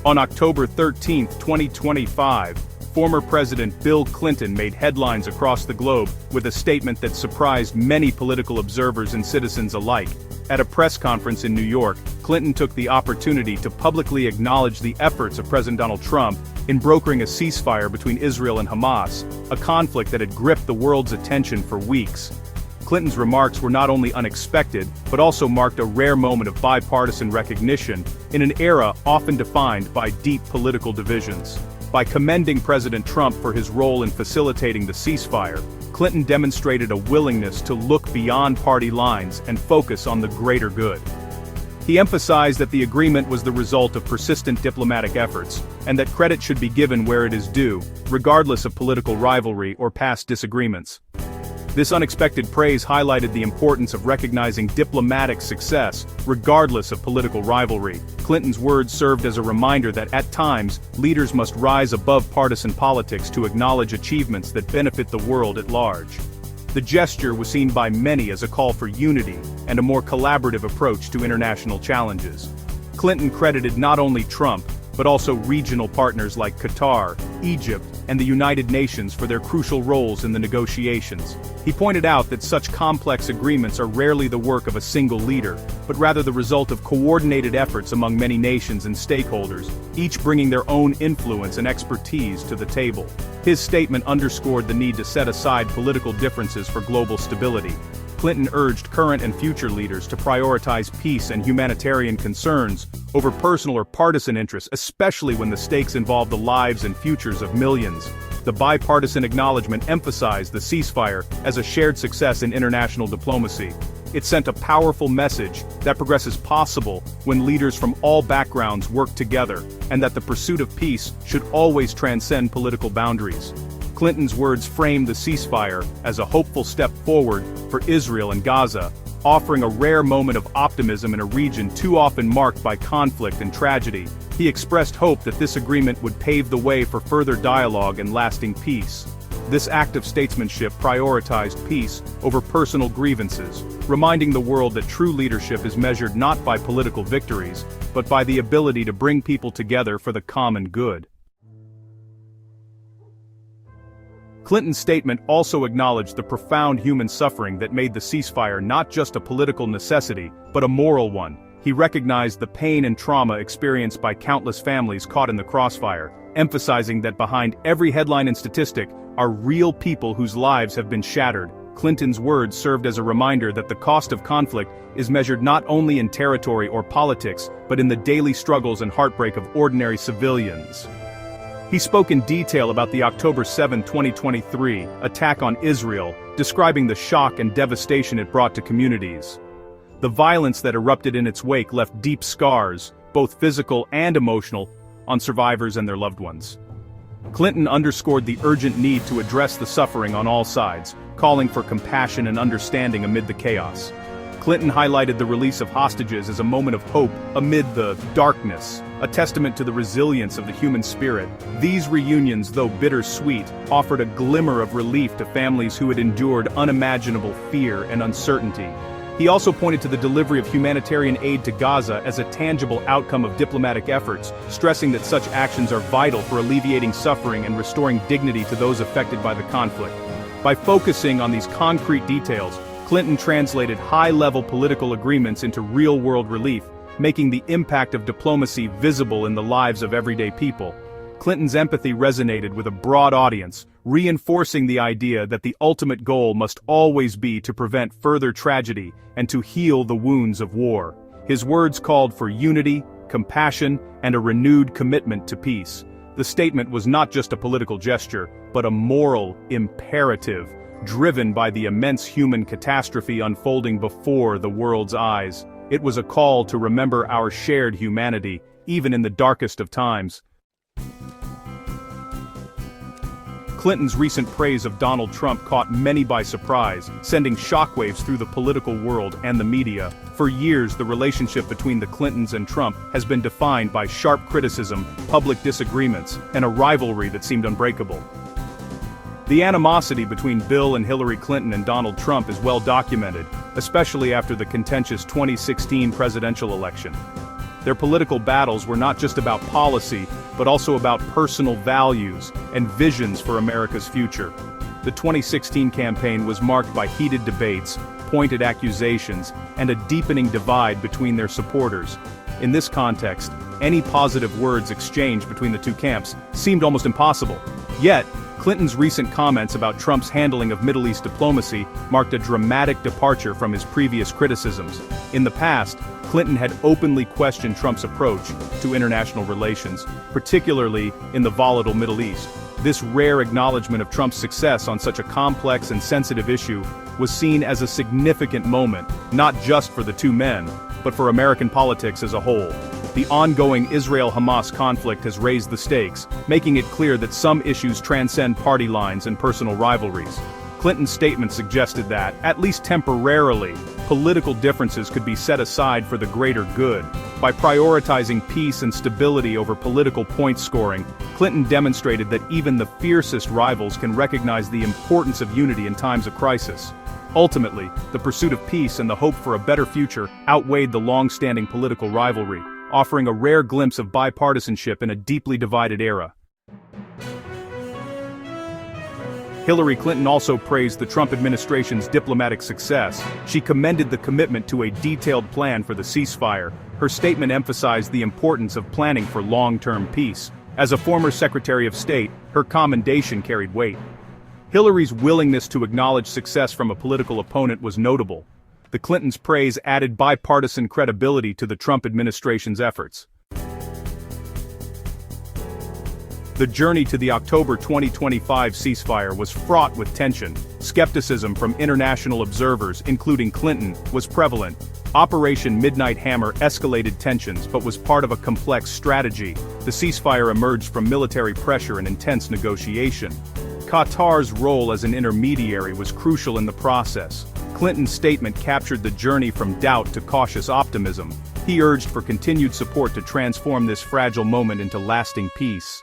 On October 13, 2025, former President Bill Clinton made headlines across the globe with a statement that surprised many political observers and citizens alike. At a press conference in New York, Clinton took the opportunity to publicly acknowledge the efforts of President Donald Trump in brokering a ceasefire between Israel and Hamas, a conflict that had gripped the world's attention for weeks. Clinton's remarks were not only unexpected, but also marked a rare moment of bipartisan recognition in an era often defined by deep political divisions. By commending President Trump for his role in facilitating the ceasefire, Clinton demonstrated a willingness to look beyond party lines and focus on the greater good. He emphasized that the agreement was the result of persistent diplomatic efforts, and that credit should be given where it is due, regardless of political rivalry or past disagreements. This unexpected praise highlighted the importance of recognizing diplomatic success, regardless of political rivalry. Clinton's words served as a reminder that at times, leaders must rise above partisan politics to acknowledge achievements that benefit the world at large. The gesture was seen by many as a call for unity and a more collaborative approach to international challenges. Clinton credited not only Trump, but also regional partners like Qatar, Egypt, and the United Nations for their crucial roles in the negotiations. He pointed out that such complex agreements are rarely the work of a single leader, but rather the result of coordinated efforts among many nations and stakeholders, each bringing their own influence and expertise to the table. His statement underscored the need to set aside political differences for global stability. Clinton urged current and future leaders to prioritize peace and humanitarian concerns over personal or partisan interests, especially when the stakes involve the lives and futures of millions. The bipartisan acknowledgment emphasized the ceasefire as a shared success in international diplomacy. It sent a powerful message that progress is possible when leaders from all backgrounds work together, and that the pursuit of peace should always transcend political boundaries. Clinton's words framed the ceasefire as a hopeful step forward for Israel and Gaza, offering a rare moment of optimism in a region too often marked by conflict and tragedy. He expressed hope that this agreement would pave the way for further dialogue and lasting peace. This act of statesmanship prioritized peace over personal grievances, reminding the world that true leadership is measured not by political victories, but by the ability to bring people together for the common good. Clinton's statement also acknowledged the profound human suffering that made the ceasefire not just a political necessity, but a moral one. He recognized the pain and trauma experienced by countless families caught in the crossfire, emphasizing that behind every headline and statistic are real people whose lives have been shattered. Clinton's words served as a reminder that the cost of conflict is measured not only in territory or politics, but in the daily struggles and heartbreak of ordinary civilians. He spoke in detail about the October 7, 2023, attack on Israel, describing the shock and devastation it brought to communities. The violence that erupted in its wake left deep scars, both physical and emotional, on survivors and their loved ones. Clinton underscored the urgent need to address the suffering on all sides, calling for compassion and understanding amid the chaos. Clinton highlighted the release of hostages as a moment of hope amid the darkness, a testament to the resilience of the human spirit. These reunions, though bittersweet, offered a glimmer of relief to families who had endured unimaginable fear and uncertainty. He also pointed to the delivery of humanitarian aid to Gaza as a tangible outcome of diplomatic efforts, stressing that such actions are vital for alleviating suffering and restoring dignity to those affected by the conflict. By focusing on these concrete details, Clinton translated high-level political agreements into real-world relief, making the impact of diplomacy visible in the lives of everyday people. Clinton's empathy resonated with a broad audience, reinforcing the idea that the ultimate goal must always be to prevent further tragedy and to heal the wounds of war. His words called for unity, compassion, and a renewed commitment to peace. The statement was not just a political gesture, but a moral imperative, driven by the immense human catastrophe unfolding before the world's eyes. It was a call to remember our shared humanity, even in the darkest of times. Clinton's recent praise of Donald Trump caught many by surprise, sending shockwaves through the political world and the media. For years, the relationship between the Clintons and Trump has been defined by sharp criticism, public disagreements, and a rivalry that seemed unbreakable. The animosity between Bill and Hillary Clinton and Donald Trump is well documented, especially after the contentious 2016 presidential election. Their political battles were not just about policy, but also about personal values and visions for America's future. The 2016 campaign was marked by heated debates, pointed accusations, and a deepening divide between their supporters. In this context, any positive words exchanged between the two camps seemed almost impossible. Yet, Clinton's recent comments about Trump's handling of Middle East diplomacy marked a dramatic departure from his previous criticisms. In the past, Clinton had openly questioned Trump's approach to international relations, particularly in the volatile Middle East. This rare acknowledgment of Trump's success on such a complex and sensitive issue was seen as a significant moment, not just for the two men, but for American politics as a whole. The ongoing Israel-Hamas conflict has raised the stakes, making it clear that some issues transcend party lines and personal rivalries. Clinton's statement suggested that, at least temporarily, political differences could be set aside for the greater good. By prioritizing peace and stability over political point scoring, Clinton demonstrated that even the fiercest rivals can recognize the importance of unity in times of crisis. Ultimately, the pursuit of peace and the hope for a better future outweighed the long-standing political rivalry, offering a rare glimpse of bipartisanship in a deeply divided era. Hillary Clinton also praised the Trump administration's diplomatic success. She commended the commitment to a detailed plan for the ceasefire. Her statement emphasized the importance of planning for long-term peace. As a former Secretary of State, her commendation carried weight. Hillary's willingness to acknowledge success from a political opponent was notable. The Clintons' praise added bipartisan credibility to the Trump administration's efforts. The journey to the October 2025 ceasefire was fraught with tension. Skepticism from international observers, including Clinton, was prevalent. Operation Midnight Hammer escalated tensions but was part of a complex strategy. The ceasefire emerged from military pressure and intense negotiation. Qatar's role as an intermediary was crucial in the process. Clinton's statement captured the journey from doubt to cautious optimism. He urged for continued support to transform this fragile moment into lasting peace.